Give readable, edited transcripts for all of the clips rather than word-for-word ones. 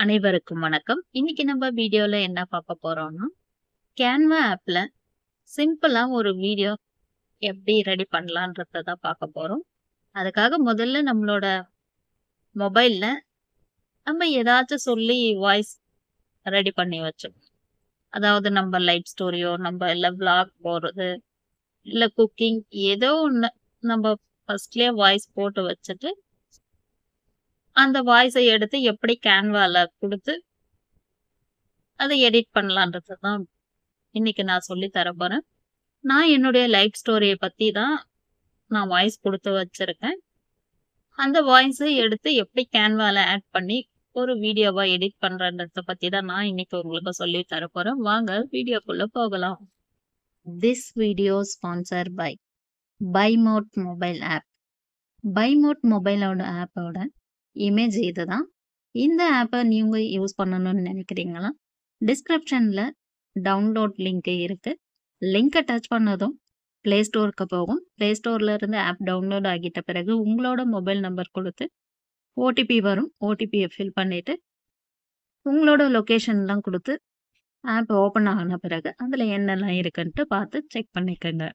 அனைவருக்கும் வணக்கம். இன்னைக்கு நம்ம வீடியோல என்ன பார்க்க போறோம்னா, Canva ஆப்ல சிம்பிளா ஒரு வீடியோ எப்படி ரெடி பண்ணலான்றத தான் பார்க்க போறோம். அதுக்காக முதல்ல நம்மளோட மொபைல்ல நம்ம ஏதாச்சும் சொல்லி வாய்ஸ் ரெடி பண்ணி வச்சோம். அதாவது நம்ம லைஃப் ஸ்டோரியோ, நம்ம இல்ல விளாக் போறது, இல்ல குக்கிங் ஏதோ ஒண்ணு நம்ம ஃபர்ஸ்ட்லயே வாய்ஸ் போட்டு வச்சுட்டு, அந்த வாய்ஸை எடுத்து எப்படி Canvaல குடுத்து அதை எடிட் பண்ணலான்றது தான் இன்னைக்கு நான் சொல்லி தர போறேன். நான் என்னுடைய லைஃப் ஸ்டோரிய பத்தி தான் நான் வாய்ஸ் குடுத்து வச்சிருக்கேன். அந்த வாய்ஸ எடுத்து எப்படி Canvaல ஆட் பண்ணி ஒரு வீடியோவா எடிட் பண்றன்றத பத்தி தான் நான் இன்னைக்கு உங்களுக்கு சொல்லி தர போறேன். வாங்க வீடியோக்குள்ள போகலாம். This video sponsored by BuyMote mobile app. BuyMote மொபைலோட ஆப்போட இமேஜ் இதுதான். இந்த ஆப்பை நீங்க யூஸ் பண்ணணும்னு நினைக்கிறீங்களா? டிஸ்கிரிப்ஷன்ல டவுன்லோட் லிங்க் இருக்கு. லிங்கை டச் பண்ணதும் பிளே ஸ்டோருக்கு போகும். பிளே ஸ்டோர்ல இருந்து ஆப் டவுன்லோட் ஆகிட்ட பிறகு உங்களோட மொபைல் நம்பர் கொடுத்து ஓடிபி வரும். ஓடிபியை ஃபில் பண்ணிட்டு உங்களோட லொக்கேஷன்லாம் கொடுத்து ஆப் ஓப்பன் ஆன பிறகு அதில் என்னெல்லாம் இருக்குன்ட்டு பார்த்து செக் பண்ணிக்கோங்க.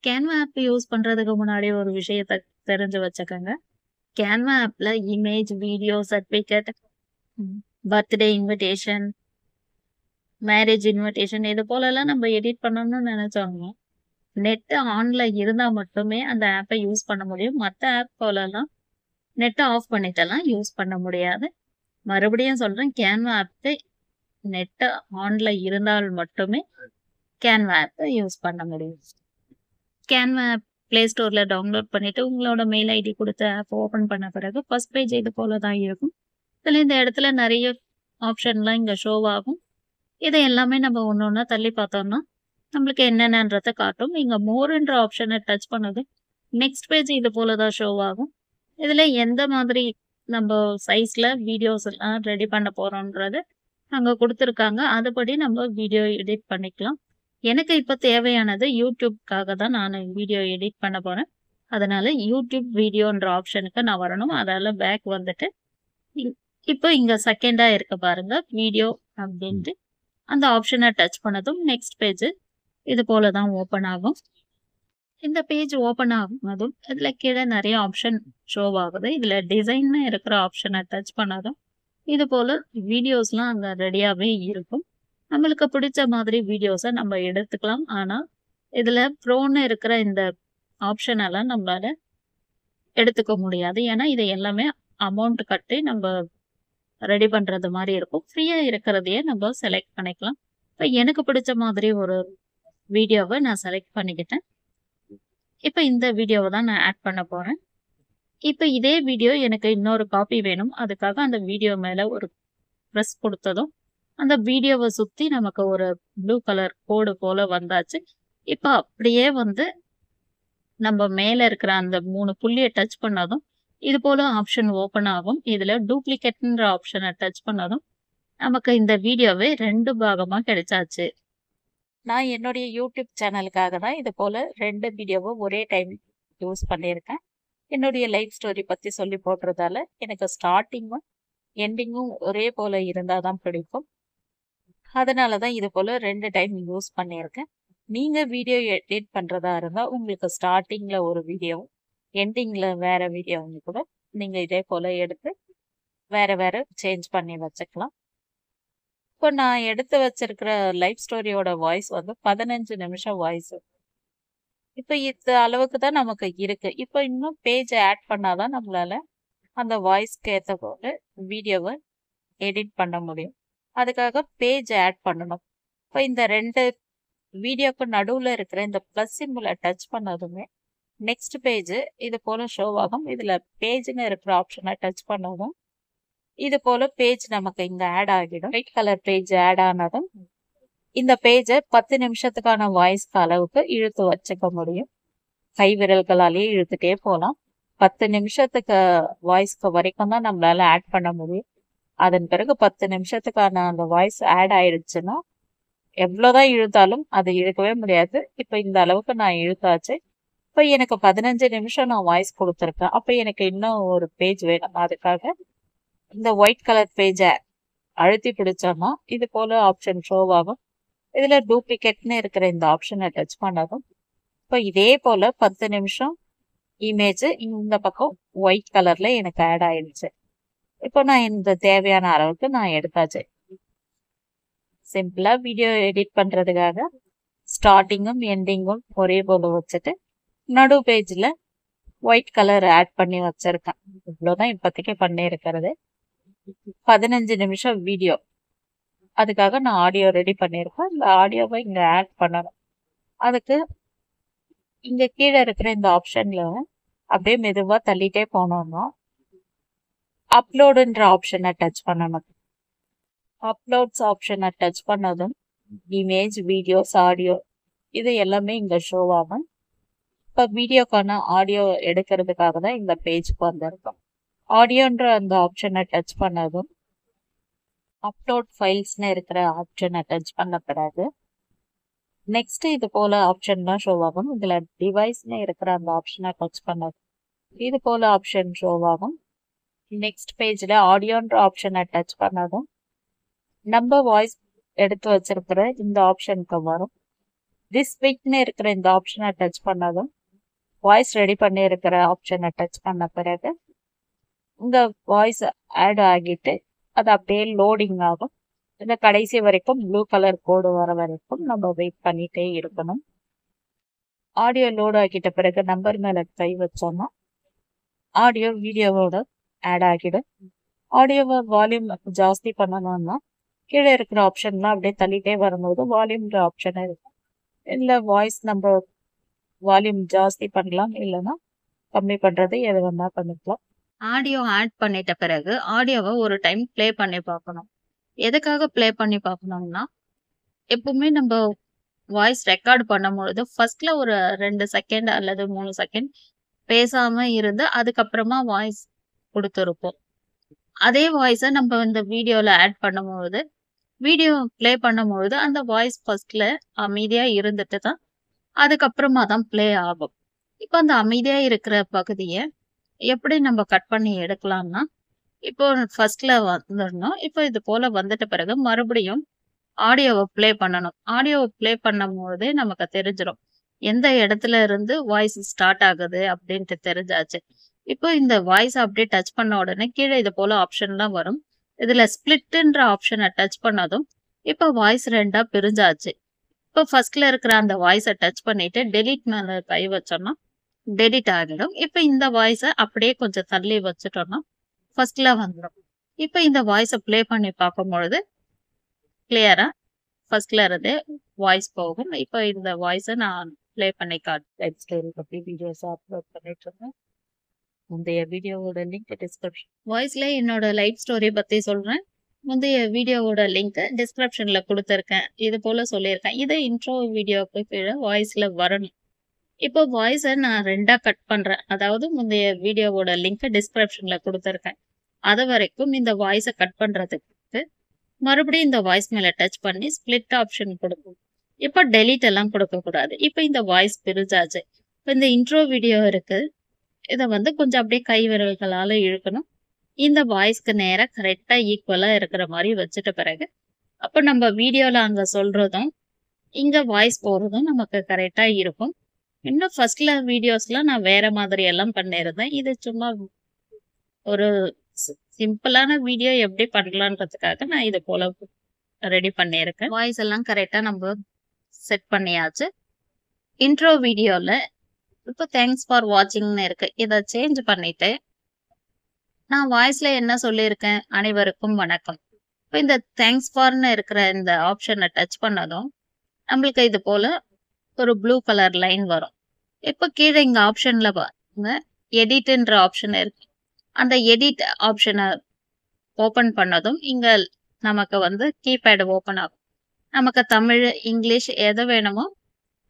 Canva ஆப் யூஸ் பண்ணுறதுக்கு முன்னாடி ஒரு விஷயத்தை தெரிஞ்சு வச்சுக்கோங்க. Canva ஆப்பில் image, video, certificate, birthday invitation, marriage invitation இது போலலாம் நம்ம எடிட் பண்ணணும்னு நினைச்சோம்னா நெட் ஆன்ல இருந்தால் மட்டுமே அந்த ஆப்பை யூஸ் பண்ண முடியும். மற்ற ஆப் போலலாம் நெட்டை ஆஃப் பண்ணிட்டெல்லாம் யூஸ் பண்ண முடியாது. மறுபடியும் சொல்கிறேன், Canva ஆப்பை நெட்டு ஆன்ல இருந்தால் மட்டுமே Canva ஆப்பை யூஸ் பண்ண முடியும். Canva ஆப் பிளே ஸ்டோரில் டவுன்லோட் பண்ணிவிட்டு உங்களோட மெயில் ஐடி கொடுத்து ஆப் ஓப்பன் பண்ண பிறகு ஃபர்ஸ்ட் பேஜ் இது போல தான் இருக்கும். இதில் இந்த இடத்துல நிறைய ஆப்ஷன்லாம் இங்கே ஷோ ஆகும். இதை எல்லாமே நம்ம ஒன்று ஒன்றா தள்ளி பார்த்தோம்னா நம்மளுக்கு என்னென்னன்றதை காட்டும். இங்கே மோர்ன்ற ஆப்ஷனை டச் பண்ணது நெக்ஸ்ட் பேஜ் இது போல தான் ஷோ ஆகும். இதில் எந்த மாதிரி நம்ம சைஸில் வீடியோஸ் எல்லாம் ரெடி பண்ண போகிறோன்றது அங்கே கொடுத்துருக்காங்க. அதுபடி நம்ம வீடியோ எடிட் பண்ணிக்கலாம். எனக்கு இப்போ தேவையானது யூடியூப்காக தான் நான் வீடியோ எடிட் பண்ண போகிறேன். அதனால் யூடியூப் வீடியோன்ற ஆப்ஷனுக்கு நான் வரணும். அதால் பேக் வந்துட்டு இப்போ இங்கே செகண்டாக இருக்க பாருங்க வீடியோ அப்படின்ட்டு அந்த ஆப்ஷனை டச் பண்ணதும் நெக்ஸ்ட் பேஜ் இது போல தான் ஓப்பன் ஆகும். இந்த பேஜ் ஓப்பன் ஆகுனதும் இதில் கீழே நிறைய ஆப்ஷன் ஷோ ஆகுது. இதில் டிசைன்னு இருக்கிற ஆப்ஷனை டச் பண்ணதும் இது போல் வீடியோஸ்லாம் அங்கே ரெடியாகவே இருக்கும். நம்மளுக்கு பிடிச்ச மாதிரி வீடியோஸை நம்ம எடுத்துக்கலாம். ஆனால் இதில் ப்ரோன்னு இருக்கிற இந்த ஆப்ஷன் எல்லாம் நம்மளால எடுத்துக்க முடியாது. ஏன்னா இதை எல்லாமே அமௌண்ட் கட்டி நம்ம ரெடி பண்ணுறது மாதிரி இருக்கும். ஃப்ரீயாக இருக்கிறதையே நம்ம செலக்ட் பண்ணிக்கலாம். இப்போ எனக்கு பிடிச்ச மாதிரி ஒரு வீடியோவை நான் செலக்ட் பண்ணிக்கிட்டேன். இப்போ இந்த வீடியோவை தான் நான் ஆட் பண்ண போகிறேன். இப்போ இதே வீடியோ எனக்கு இன்னொரு காப்பி வேணும். அதுக்காக அந்த வீடியோ மேலே ஒரு ப்ரெஸ் கொடுத்ததும் அந்த வீடியோவை சுற்றி நமக்கு ஒரு ப்ளூ கலர் கோடு போல் வந்தாச்சு. இப்போ அப்படியே வந்து நம்ம மேலே இருக்கிற அந்த 3 புள்ளியை டச் பண்ணதும் இது போல் ஆப்ஷன் ஓப்பன் ஆகும். இதில் டூப்ளிகேட்ன்ற ஆப்ஷனை டச் பண்ணதும் நமக்கு இந்த வீடியோவே 2 பாகமாக கிடைச்சாச்சு. நான் என்னுடைய யூடியூப் சேனலுக்காக தான் இது போல் 2 வீடியோவை ஒரே டைம் யூஸ் பண்ணியிருக்கேன். என்னுடைய லைஃப் ஸ்டோரி பற்றி சொல்லி போடுறதால எனக்கு ஸ்டார்டிங்கும் எண்டிங்கும் ஒரே போல் இருந்தால் தான் பிடிக்கும். அதனால தான் இது போல் 2 டைம் யூஸ் பண்ணியிருக்கேன். நீங்கள் வீடியோ எடிட் பண்ணுறதா இருந்தால் உங்களுக்கு ஸ்டார்டிங்கில் ஒரு வீடியோவும் எண்டிங்கில் வேறு வீடியோவும் கூட நீங்கள் இதே போல் எடுத்து வேறு சேஞ்ச் பண்ணி வச்சுக்கலாம். இப்போ நான் எடுத்து வச்சிருக்கிற லைஃப் ஸ்டோரியோட வாய்ஸ் வந்து 15 நிமிஷம் வாய்ஸ். இப்போ இந்த அளவுக்கு தான் நமக்கு இருக்கு. இப்போ இன்னும் பேஜ் ஆட் பண்ணாதான் நம்மளால அந்த வாய்ஸ்க்கு ஏற்ற போது வீடியோவை எடிட் பண்ண முடியும். அதுக்காக பேஜ் ஆட் பண்ணணும். இப்போ இந்த 2 வீடியோக்கு நடுவில் இருக்கிற இந்த ப்ளஸ் சிம்பிளை டச் பண்ணதுமே நெக்ஸ்ட் பேஜ் இது போல் ஷோ ஆகும். இதில் பேஜ்னு இருக்கிற ஆப்ஷனை டச் பண்ணதும் இது போல் பேஜ் நமக்கு இங்கே ஆட் ஆகிடும். ஒயிட் கலர் பேஜ் ஆட் ஆனதும் இந்த பேஜை 10 நிமிஷத்துக்கான வாய்ஸ்க்கு அளவுக்கு இழுத்து வச்சுக்க முடியும். கை விரல்களாலேயே இழுத்துட்டே போகலாம். 10 நிமிஷத்துக்கு வாய்ஸ்க்கு வரைக்கும் தான் நம்மளால ஆட் பண்ண முடியும். அதன் பிறகு 10 நிமிஷத்துக்கான அந்த வாய்ஸ் ஆட் ஆயிடுச்சுன்னா எவ்வளோதான் இழுத்தாலும் அது இழுக்கவே முடியாது. இப்போ இந்த அளவுக்கு நான் இழுத்தாச்சு. இப்போ எனக்கு 15 நிமிஷம் நான் வாய்ஸ் கொடுத்துருக்கேன். அப்போ எனக்கு இன்னும் ஒரு பேஜ் வேணும். அதுக்காக இந்த ஒயிட் கலர் பேஜை அழுத்தி பிடிச்சோம்னா இது போல ஆப்ஷன் ஷோ ஆகும். இதுல டூப்ளிகேட்னு இருக்கிற இந்த ஆப்ஷனை டச் பண்ணதும் இப்போ இதே போல 10 நிமிஷம் இமேஜ் இந்த பக்கம் ஒயிட் கலர்ல எனக்கு ஆட் ஆயிடுச்சு. இப்போ நான் இந்த தேவையான அளவுக்கு நான் எடுத்தாச்சு. சிம்பிளா வீடியோ எடிட் பண்றதுக்காக ஸ்டார்டிங்கும் எண்டிங்கும் ஒரே போல வச்சுட்டு நடு பேஜ்ல ஒயிட் கலர் ஆட் பண்ணி வச்சிருக்கேன். இவ்வளவுதான் இப்போதைக்கு பண்ணியிருக்கிறது. 15 நிமிஷம் வீடியோ, அதுக்காக நான் ஆடியோ ரெடி பண்ணியிருக்கேன். இந்த ஆடியோவை இங்க ஆட் பண்ணணும். அதுக்கு இங்க கீழே இருக்கிற இந்த ஆப்ஷன்ல அப்படியே மெதுவா தள்ளிட்டே போனோம்னா அப்லோடுன்ற ஆப்ஷனை டச் பண்ணணும். அப்லோட்ஸ் ஆப்ஷனை டச் பண்ணதும் இமேஜ், வீடியோஸ், ஆடியோ இது எல்லாமே இங்க ஷோ ஆகும். இப்போ வீடியோக்கான ஆடியோ எடுக்கிறதுக்காக தான் இந்த பேஜுக்கு வந்திருக்கோம். ஆடியோன்ற அந்த ஆப்ஷனை டச் பண்ணதும் அப்லோட் ஃபைல்ஸ்னு இருக்கிற ஆப்ஷனை டச் பண்ண பிறகு நெக்ஸ்ட் இது போல ஆப்ஷன்லாம் ஷோ ஆகும். இதுல டிவைஸ்னு இருக்கிற அந்த ஆப்ஷனை டச் பண்ணது இது போல ஆப்ஷன் ஷோ ஆகும். நெக்ஸ்ட் பேஜ்ல ஆடியோன்ற ஆப்ஷனை டச் பண்ணதும் நம்ம வாய்ஸ் எடுத்து வச்சிருக்கிற இந்த ஆப்ஷனுக்கு வரும். திஸ் வீக்னு இருக்கிற இந்த ஆப்ஷனை டச் பண்ணதும் வாய்ஸ் ரெடி பண்ணி இருக்கிற ஆப்ஷனை டச் பண்ண பிறகு இந்த வாய்ஸ் ஆட் ஆகிட்டு அது அப்படியே லோடிங் ஆகும். இந்த கடைசி வரைக்கும் ப்ளூ கலர் கோடு வர வரைக்கும் நம்ம வெயிட் பண்ணிட்டே இருக்கணும். ஆடியோ லோட் ஆகிட்ட பிறகு நம்பர் மேல கை வச்சோம்னா ஆடியோ வீடியோவோட ஆட் ஆகிடும். ஆடியோவை வால்யூம் ஜாஸ்தி பண்ணணும்னா கீழே இருக்கிற ஆப்ஷன்லாம் அப்படியே தள்ளிட்டே வரும்போது வால்யூம்ன்ற ஆப்ஷன் இருக்கும். இல்லை வாய்ஸ் நம்ம வால்யூம் ஜாஸ்தி பண்ணலாம், இல்லைன்னா கம்மி பண்றது எது வேணா பண்ணிக்கலாம். ஆடியோ ஆட் பண்ணிட்ட பிறகு ஆடியோவை ஒரு டைம் ப்ளே பண்ணி பார்க்கணும். எதுக்காக ப்ளே பண்ணி பார்க்கணும்னா, எப்பவுமே நம்ம வாய்ஸ் ரெக்கார்ட் பண்ணும்பொழுது ஃபர்ஸ்ட்ல ஒரு 2 செகண்ட் அல்லது 3 செகண்ட் பேசாம இருந்து அதுக்கப்புறமா வாய்ஸ் கொடுத்துருப்போம். அதே வாய்ஸை நம்ம இந்த வீடியோல ஆட் பண்ணும்பொழுது வீடியோ ப்ளே பண்ணும்பொழுது அந்த வாய்ஸ் ஃபர்ஸ்ட்ல அமைதியா இருந்துட்டு தான் அதுக்கப்புறமா தான் ப்ளே ஆகும். இப்போ அந்த அமைதியா இருக்கிற பகுதியை எப்படி நம்ம கட் பண்ணி எடுக்கலாம்னா, இப்போ ஃபர்ஸ்ட்ல வந்துடணும். இப்போ இது போல வந்துட்ட பிறகு மறுபடியும் ஆடியோவை ப்ளே பண்ணணும். ஆடியோவை ப்ளே பண்ணும்போது நமக்கு தெரிஞ்சிடும் எந்த இடத்துல இருந்து வாய்ஸ் ஸ்டார்ட் ஆகுது அப்படின்ட்டு தெரிஞ்சாச்சு. இப்போ இந்த வாய்ஸ் அப்படியே டச் பண்ண உடனே கீழே இது போல ஆப்ஷன்லாம் வரும். இதுல ஸ்பிளிட்ன்ற ஆப்ஷனை டச் பண்ணதும் இப்போ வாய்ஸ் 2ஆ பிரிஞ்சாச்சு. இப்போ ஃபர்ஸ்ட்ல இருக்கிற அந்த வாய்ஸை டச் பண்ணிட்டு டெலிட் மேல கை வச்சோம்னா டெலிட் ஆகிடும். இப்போ இந்த வாய்ஸை அப்படியே கொஞ்சம் தள்ளி வச்சுட்டோம்னா ஃபர்ஸ்ட்ல வந்துடும். இப்போ இந்த வாய்ஸை ப்ளே பண்ணி பார்க்கும்பொழுது கிளியரா ஃபர்ஸ்ட்ல இருந்தே வாய்ஸ் போகும். இப்போ இந்த வாய்ஸை நான் ப்ளே பண்ணி லைஃப் ஸ்டைல் பற்றி வீடியோஸ் அப்லோட் பண்ணிட்டு இருக்கேன். முந்தைய வீடியோவோட லிங்க் டிஸ்கிரிப்ஷன். வாய்ஸ்ல என்னோட லைஃப் ஸ்டோரி பத்தி சொல்றேன். முந்தைய வீடியோவோட லிங்க் டிஸ்கிரிப்ஷன்ல கொடுத்துருக்கேன். இது போல சொல்லியிருக்கேன். இது இன்ட்ரோ வீடியோக்கு கீழே வாய்ஸ்ல வரணும். இப்போ வாய்ஸை நான் 2ஆ கட் பண்றேன். அதாவது முந்தைய வீடியோவோட லிங்க் டிஸ்கிரிப்ஷன்ல கொடுத்துருக்கேன். அது வரைக்கும் இந்த வாய்ஸை கட் பண்றதுக்கு மறுபடியும் இந்த வாய்ஸ் மேல டச் பண்ணி ஸ்பிளிட் ஆப்ஷன் கொடுக்கும். இப்போ டெலிட் எல்லாம் கொடுக்கக்கூடாது. இப்போ இந்த வாய்ஸ் பிரிஞ்சாச்சு. இப்போ இந்த இன்ட்ரோ வீடியோ இருக்கு, இதை கொஞ்சம் அப்படியே கை விரல்களால இழுக்கணும். இந்த வாய்ஸ்க்கு நேரா கரெக்டா ஈக்குவலா இருக்கிற மாதிரி வச்சுட்ட பிறகு அப்போ நம்ம வீடியோல அங்க சொல்றதும் இங்க வாய்ஸ் போறதும் நமக்கு கரெக்டா இருக்கும். இன்னும் ஃபர்ஸ்ட்ல வீடியோஸ்லாம் நான் வேற மாதிரி எல்லாம் பண்ணியிருந்தேன். இது சும்மா ஒரு சிம்பிளான வீடியோ எப்படி பண்ணலான்றதுக்காக நான் இது போல ரெடி பண்ணியிருக்கேன். வாய்ஸ் எல்லாம் கரெக்டா நம்ம செட் பண்ணியாச்சு. இன்ட்ரோ வீடியோல இப்போ தேங்க்ஸ் ஃபார் வாட்சிங்னு இருக்கு. இதை சேஞ்ச் பண்ணிட்டு நான் வாய்ஸ்ல என்ன சொல்லியிருக்கேன், அனைவருக்கும் வணக்கம். இப்போ இந்த தேங்க்ஸ் ஃபார்னு இருக்கிற இந்த ஆப்ஷனை டச் பண்ணதும் நம்மளுக்கு இது போல ஒரு ப்ளூ கலர் லைன் வரும். இப்போ கீழே இங்க ஆப்ஷன்ல பாருங்க, எடிட்ன்ற ஆப்ஷன் இருக்கு. அந்த எடிட் ஆப்ஷனை ஓபன் பண்ணதும் இங்க நமக்கு கீபேட் ஓபன் ஆகும். நமக்கு தமிழ், இங்கிலீஷ் எது வேணுமோ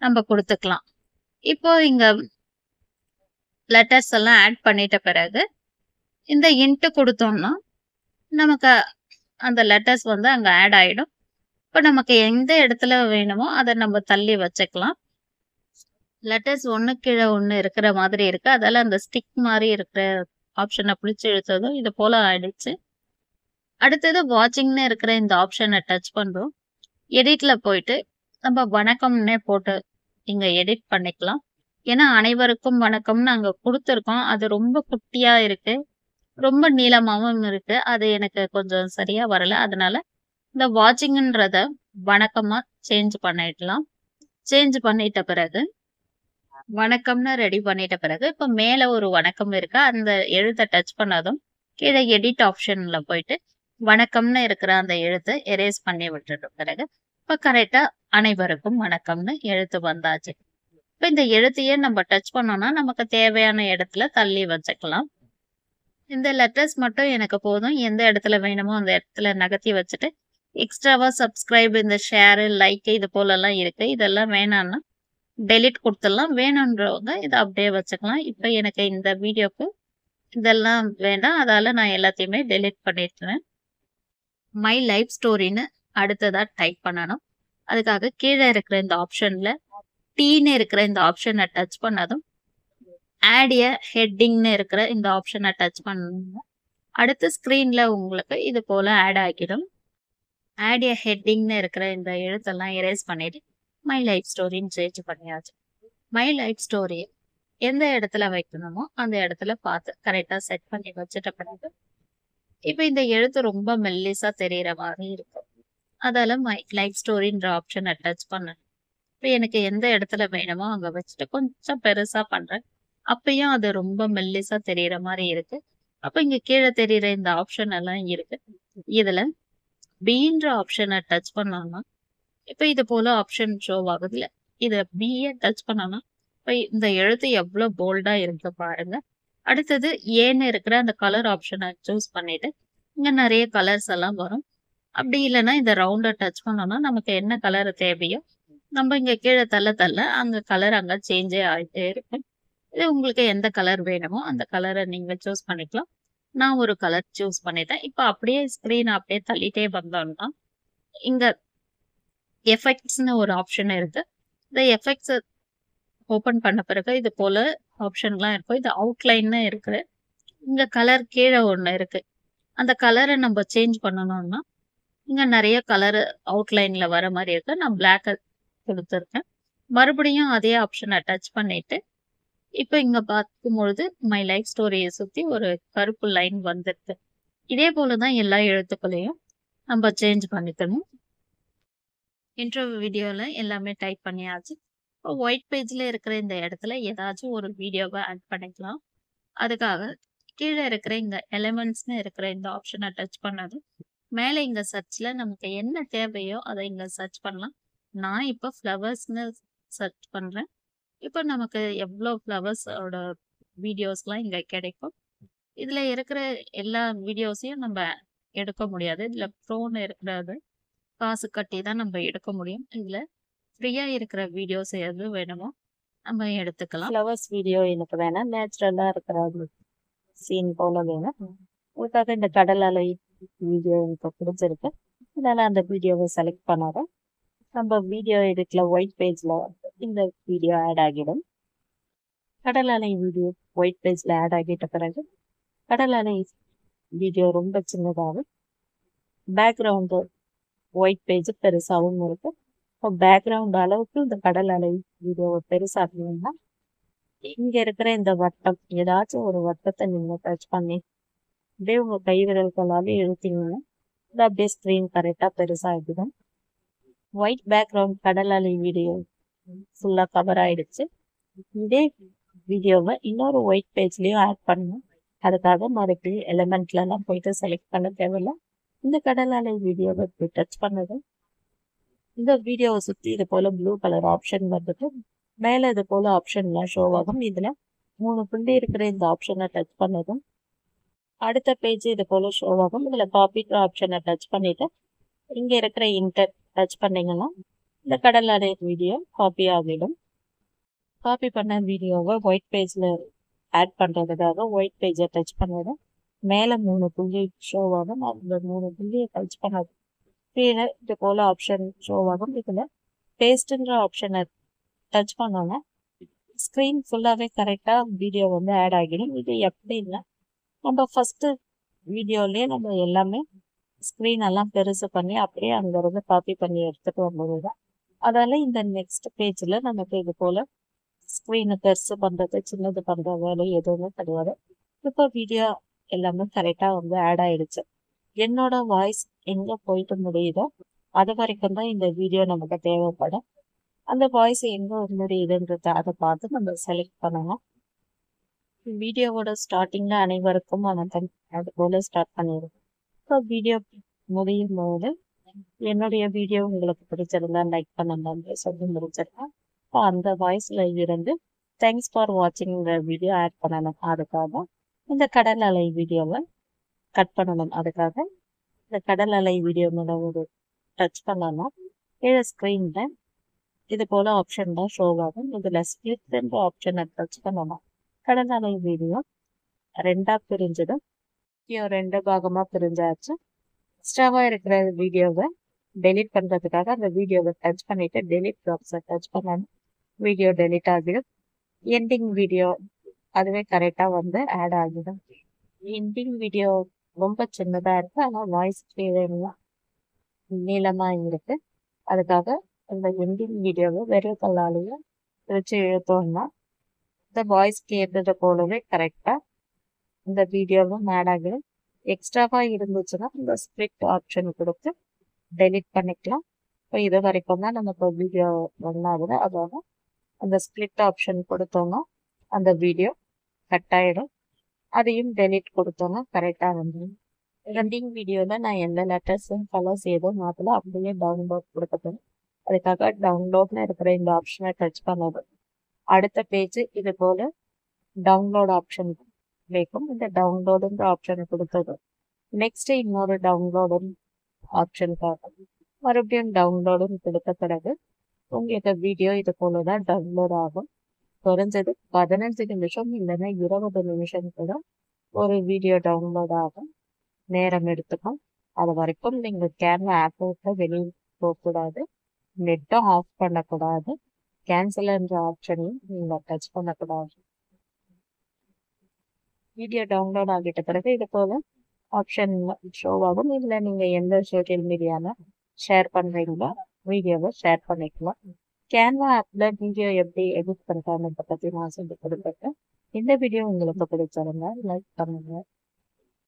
நம்ம கொடுத்துக்கலாம். இப்போ இங்க லெட்டர்ஸ் எல்லாம் ஆட் பண்ணிட்ட பிறகு இந்த இன்ட்டு கொடுத்தோம்னா நமக்கு அந்த லெட்டர்ஸ் அங்க ஆட் ஆயிடும். இப்போ நமக்கு எந்த இடத்துல வேணுமோ அதை நம்ம தள்ளி வச்சுக்கலாம். லெட்டர்ஸ் ஒன்று கீழே ஒன்று இருக்கிற மாதிரி இருக்கு. அதெல்லாம் அந்த ஸ்டிக் மாதிரி இருக்கிற ஆப்ஷனை பிடிச்சி இழுத்ததும் இது போல ஆயிடுச்சு. அடுத்தது வாட்சிங்னு இருக்கிற இந்த ஆப்ஷனை டச் பண்றோம். எடிட்ல போயிட்டு நம்ம வணக்கம்னே போட்டு இங்க எடிட் பண்ணிக்கலாம். ஏன்னா அனைவருக்கும் வணக்கம்னு அங்க கொடுத்துருக்கோம். அது ரொம்ப குட்டியா இருக்கு. ரொம்ப நீளமாவும் இருக்கு. அது எனக்கு கொஞ்சம் சரியா வரல. அதனால இந்த வாட்சிங்ன்றத வணக்கமா சேஞ்ச் பண்ணிடலாம். சேஞ்ச் பண்ணிட்ட பிறகு வணக்கம்னு ரெடி பண்ணிட்ட பிறகு இப்ப மேல ஒரு வணக்கம் இருக்கு. அந்த எழுத்தை டச் பண்ணதும் கீழே எடிட் ஆப்ஷன்ல போயிட்டு வணக்கம்னு இருக்கிற அந்த எழுத்தை எரேஸ் பண்ணி விட்டுட்ட பிறகு இப்ப கரெக்டா அனைவருக்கும் வணக்கம்னு எழுத்து வந்தாச்சு. இப்ப இந்த எழுத்தையே நம்ம டச் பண்ணோம்னா நமக்கு தேவையான இடத்துல தள்ளி வச்சுக்கலாம். இந்த லெட்டர்ஸ் மட்டும் எனக்கு போதும். எந்த இடத்துல வேணுமோ அந்த இடத்துல நகர்த்தி வச்சுட்டு எக்ஸ்ட்ராவா சப்ஸ்கிரைப், இந்த ஷேர், லைக் இது போலலாம் இருக்கு. இதெல்லாம் வேணாம்னா டெலிட் கொடுத்துடலாம். வேணுன்றவங்க இதை அப்படியே வச்சுக்கலாம். இப்ப எனக்கு இந்த வீடியோக்கு இதெல்லாம் வேண்டாம். அதால நான் எல்லாத்தையுமே டெலிட் பண்ணிடுறேன். மை லைஃப் ஸ்டோரின்னு அடுத்ததா டைப் பண்ணணும். அதுக்காக கீழே இருக்கிற இந்த ஆப்ஷன்ல டீன்னு இருக்கிற இந்த ஆப்ஷனை டச் பண்ணதும் ஆட் எ ஹெட்டிங்னு இருக்கிற இந்த ஆப்ஷனை டச் பண்ணணும். அடுத்து ஸ்க்ரீன்ல உங்களுக்கு இது போல ஆட் ஆகிடும். ஆட் எ ஹெட்டிங்னு இருக்கிற இந்த எழுத்தெல்லாம் எரேஸ் பண்ணிட்டு மை லைஃப் ஸ்டோரின்னு சேஞ்ச் பண்ணியாச்சு. மை லைஃப் ஸ்டோரி எந்த இடத்துல வைக்கணுமோ அந்த இடத்துல பார்த்து கரெக்டாக செட் பண்ணி வச்சுட்ட பிறகு இப்போ இந்த எழுத்து ரொம்ப மெல்லிசா தெரிகிற மாதிரி இருக்கும். அதால மை லைஃப் ஸ்டோரின்ற ஆப்ஷனை டச் பண்ணேன். இப்போ எனக்கு எந்த இடத்துல வேணுமோ அங்கே வச்சுட்டு கொஞ்சம் பெருசா பண்றேன். அப்பயும் அது ரொம்ப மெல்லிசா தெரிகிற மாதிரி இருக்கு. அப்போ இங்க கீழே தெரிகிற இந்த ஆப்ஷன் எல்லாம் இருக்கு. இதுல பீன்ற ஆப்ஷனை டச் பண்ணோம்னா இப்போ இது போல ஆப்ஷன் ஷோ ஆகுதுல, இதை பிஏ டச் பண்ணோம்னா இப்போ இந்த எழுத்து எவ்வளவு போல்டா இருக்கு பாருங்க. அடுத்தது ஏன்னு இருக்கிற அந்த கலர் ஆப்ஷனை சூஸ் பண்ணிட்டு இங்க நிறைய கலர்ஸ் எல்லாம் வரும். அப்படி இல்லைன்னா இந்த ரவுண்டை டச் பண்ணோம்னா நமக்கு என்ன கலர் தேவையோ நம்ம இங்க கீழே தள்ள தள்ள அந்த கலர் அங்க சேஞ்சே ஆகிட்டே இருக்கும். இது உங்களுக்கு எந்த கலர் வேணுமோ அந்த கலரை நீங்க சூஸ் பண்ணிக்கலாம். நான் ஒரு கலர் சூஸ் பண்ணிட்டேன். இப்போ அப்படியே ஸ்கிரீன் அப்படியே தள்ளிட்டே வந்தோம்னா இங்க எஃபெக்ட்ஸ்னு ஒரு ஆப்ஷன் இருக்கு. இந்த எஃபெக்ட்ஸ் ஓபன் பண்ண பிறகு இது போல ஆப்ஷன்லாம் இருக்கும். இது அவுட்லைன்னு இருக்கு. இங்க கலர் கீழே ஒண்ணு இருக்கு. அந்த கலரை நம்ம சேஞ்ச் பண்ணணும்னா இங்க நிறைய கலர் அவுட்லைன்ல வர மாதிரி இருக்கு. நான் பிளாக் கொடுத்துருக்கேன். மறுபடியும் அதே ஆப்ஷனை டச் பண்ணிட்டு இப்போ இங்க பார்க்கும்பொழுது மை லைஃப் ஸ்டோரியை சுத்தி ஒரு கருப்பு லைன் வந்துருக்கு. இதே போலதான் எல்லா எழுத்துக்களையும் நம்ம சேஞ்ச் பண்ணிக்கணும். இன்ட்ரோ வீடியோல எல்லாமே டைப் பண்ணியாச்சு. இப்போ ஒயிட் பேஜ்ல இருக்கிற இந்த இடத்துல ஏதாச்சும் ஒரு வீடியோவை ஆட் பண்ணிக்கலாம். அதுக்காக கீழே இருக்கிற இங்க எலிமெண்ட்ஸ்னு இருக்கிற இந்த ஆப்ஷனை டச் பண்ணதும் மேலே இங்க சர்ச்ல நமக்கு என்ன தேவையோ அதை இங்க சர்ச் பண்ணலாம். நான் இப்போ ஃப்ளவர்ஸ்னு சர்ச் பண்றேன். இப்போ நமக்கு எவ்வளோ ஃப்ளவர்ஸோட வீடியோஸ்லாம் இங்க கிடைக்கும். இதுல இருக்கிற எல்லா வீடியோஸையும் நம்ம எடுக்க முடியாது. இதுல ப்ரோன்னு இருக்கிறது காசு கட்டி தான் நம்ம எடுக்க முடியும். இதுல ஃப்ரீயா இருக்கிற வீடியோஸ் எது வேணுமோ நம்ம எடுத்துக்கலாம். ஃப்ளவர்ஸ் வீடியோ எனக்கு வேணாம், நேச்சுரலா இருக்கிற சீன் போல வேணும். உங்களுக்காக இந்த கடல் அலை வீடியோ எனக்கு பிடிச்சிருக்கு. அதனால அந்த வீடியோவை செலக்ட் பண்ணாதான் நம்ம வீடியோ எடிட்ல ஒயிட் பேஜ்ல இந்த வீடியோ ஆட் ஆகிடும். கடல் அலை வீடியோ ஒயிட் பேஜ்ல ஆட் ஆகிட்ட பிறகு கடல் அலை வீடியோ ரொம்ப சின்னதாகும். பேக்ரவுண்டு ஒயிட் பேஜ் பெருசாகவும் இருக்கு. இப்போ பேக்ரவுண்ட் அளவுக்கு இந்த கடல் அலை வீடியோவை பெருசாக்கணும்னா இங்க இருக்கிற இந்த வட்டம், ஏதாச்சும் ஒரு வட்டத்தை நீங்க டச் பண்ணி அப்படியே உங்க கை விரல்களாலே இழுத்தீங்கன்னா இது அப்படியே ஸ்க்ரீன் கரெக்டா பெருசாகிடும். ஒயிட் பேக்ரவுண்ட் கடல் அலை வீடியோ ஃபுல்லா கவர் ஆயிடுச்சு. இதே வீடியோவை இன்னொரு ஒயிட் பேஜ்லயும் ஆட் பண்ணணும். அதுக்காக மறுபடியும் எலிமெண்ட்ல எல்லாம் போயிட்டு செலக்ட் பண்ண தேவையில்ல. இந்த கடல் அலை வீடியோவை போய் டச் பண்ணதும் இந்த வீடியோவை சுத்தி இது போல ப்ளூ கலர் ஆப்ஷன் வந்துட்டு மேல இது போல ஆப்ஷன்லாம் ஷோ ஆகும். இதுல 3 புள்ளி இருக்கிற இந்த ஆப்ஷனை டச் பண்ணதும் அடுத்த பேஜ் இது போல ஷோ ஆகும். இதுல காப்பி ஆப்ஷனை டச் பண்ணிட்டு இங்க இருக்கிற இன்டர் டச் பண்ணீங்கன்னா இந்த கடல் அலை வீடியோ காப்பி ஆகிடும். காப்பி பண்ண வீடியோவை ஒயிட் பேஜ்ல ஆட் பண்றதுக்காக ஒயிட் பேஜை டச் பண்ணதும் மேல 3 புள்ளி ஷோ ஆகும். அந்த 3 புள்ளியை டச் பண்ணது கீழே இது போல ஆப்ஷன் ஷோ ஆகும். இதுல பேஸ்ட்ன்ற ஆப்ஷனை டச் பண்ணோன்னா ஸ்க்ரீன் ஃபுல்லாவே கரெக்டா வீடியோ வந்து ஆட் ஆகிடும். இது எப்படின்னா நம்ம ஃபர்ஸ்ட் வீடியோலயே நம்ம எல்லாமே ஸ்க்ரீன் எல்லாம் பெருசு பண்ணி அப்படியே அங்கேருந்து காப்பி பண்ணி எடுத்துகிட்டு வந்தது தான். அதால் இந்த நெக்ஸ்ட் பேஜில் நமக்கு இது போல் ஸ்க்ரீனை பெருசு பண்ணுறது சின்னது பண்ணுற வேலை எதுவுமே கிடையாது. இப்போ வீடியோ எல்லாமே கரெக்டாக வந்து ஆட் ஆகிடுச்சு. என்னோட வாய்ஸ் எங்கே போயிட்டு முடியுதோ அது வரைக்கும் தான் இந்த வீடியோ நமக்கு தேவைப்படும். அந்த வாய்ஸ் எங்கே முடியுதுன்றத அதை பார்த்து நம்ம செலக்ட் பண்ணணும். வீடியோவோட ஸ்டார்டிங்கில் அனைவருக்கும் வணக்கம் அது போல் ஸ்டார்ட் பண்ணிடுவோம். இப்போ வீடியோ முடியும் போது என்னுடைய வீடியோ உங்களுக்கு பிடிச்சிருந்தா லைக் பண்ணுங்க சொல்லி முடிச்சிருக்கேன். இப்போ அந்த வாய்ஸில் இருந்து தேங்க்ஸ் ஃபார் வாட்சிங் வீடியோ ஆட் பண்ணணும். அதுக்காக இந்த கடல் அலை வீடியோவை கட் பண்ணணும். அதுக்காக இந்த கடல் அலை வீடியோ மேலே ஒரு டச் பண்ணணும். கீழே ஸ்க்ரீனில் இது போல் ஆப்ஷன் தான் ஷோ ஆகும். இதில் ஸ்பிளிட்ன்ற ஆப்ஷனை டச் பண்ணணும். கடல் அலை வீடியோ ரெண்டாக பிரிஞ்சதும் ரெண்டு பாகமாக பிரிஞ்சாச்சு. எக்ஸ்ட்ராவாக இருக்கிற வீடியோவை டெலிட் பண்ணுறதுக்காக அந்த வீடியோவை டச் பண்ணிவிட்டு டெலிட் பாக்ஸை டச் பண்ணணும். வீடியோ டெலிட் ஆகிடும். எண்டிங் வீடியோ அதுவே கரெக்டாக வந்து ஆட் ஆகிடும். எண்டிங் வீடியோ ரொம்ப சின்னதாக இருக்குது, ஆனால் வாய்ஸ் நீளமாக இருக்குது. அதுக்காக அந்த எண்டிங் வீடியோவை வெறும் கல்லாலேயே வச்சு இழுத்தோம்னா இந்த வாய்ஸ் கேட்டது போலவே கரெக்டாக இந்த வீடியோவும் ஆட் ஆகிடும். எக்ஸ்ட்ராவாக இருந்துச்சுன்னா இந்த ஸ்ப்ளிட் ஆப்ஷன் கொடுத்து டெலிட் பண்ணிக்கலாம். இப்போ இது வரைக்கும் தான் நமக்கு வீடியோ ஒன்றாகுது. அதோட அந்த ஸ்ப்ளிட் ஆப்ஷன் கொடுத்தோம்னா அந்த வீடியோ கட் ஆகிடும். அதையும் டெலிட் கொடுத்தோம்னா கரெக்டாக வந்துடும். ரெண்டிங் வீடியோவில் நான் எந்த லெட்டர்ஸும் கலர்ஸ் எதுவும் மாற்றல, அப்படியே டவுன்லோட் கொடுத்துட்டேன். அதுக்காக டவுன்லோட்னு இருக்கிற இந்த ஆப்ஷனை டச் பண்ணது. அடுத்த பேஜ் இது போல் டவுன்லோட் ஆப்ஷன் வைக்கும். இந்த டவுன்லோடுன்ற ஆப்ஷனை கொடுத்தது. நெக்ஸ்ட் இன்னொரு டவுன்லோடு ஆப்ஷன் பார்க்கணும். மறுபடியும் டவுன்லோடுன்னு கொடுத்த பிறகு உங்களுக்கு வீடியோ இது போல தான் டவுன்லோட் ஆகும். குறைஞ்சது 15 நிமிஷம் இல்லைன்னா 20 நிமிஷம் கூட ஒரு வீடியோ டவுன்லோட் ஆகும். நேரம் எடுத்துக்கும். அது வரைக்கும் நீங்கள் கேமரா ஆப் விட்டு வெளியே போகக்கூடாது, நெட்டும் ஆஃப் பண்ணக்கூடாது, கேன்சல்ன்ற ஆப்ஷனையும் நீங்கள் டச் பண்ணக்கூடாது. வீடியோ டவுன்லோட் ஆகிட்ட பிறகு இது போல் ஆப்ஷன் ஷோ ஆகும். இதில் நீங்கள் எந்த சோஷியல் மீடியாவில் ஷேர் பண்ணுறீங்களோ வீடியோவை ஷேர் பண்ணிக்கலாம். கேன்வா ஆப்பில் வீடியோ எப்படி எடிட் பண்ணுறாங்கன்றத பற்றி நான் சொல்லி கொடுத்துருக்கேன். இந்த வீடியோ உங்களுக்கு பிடிச்சிருந்தா லைக் பண்ணுங்கள்.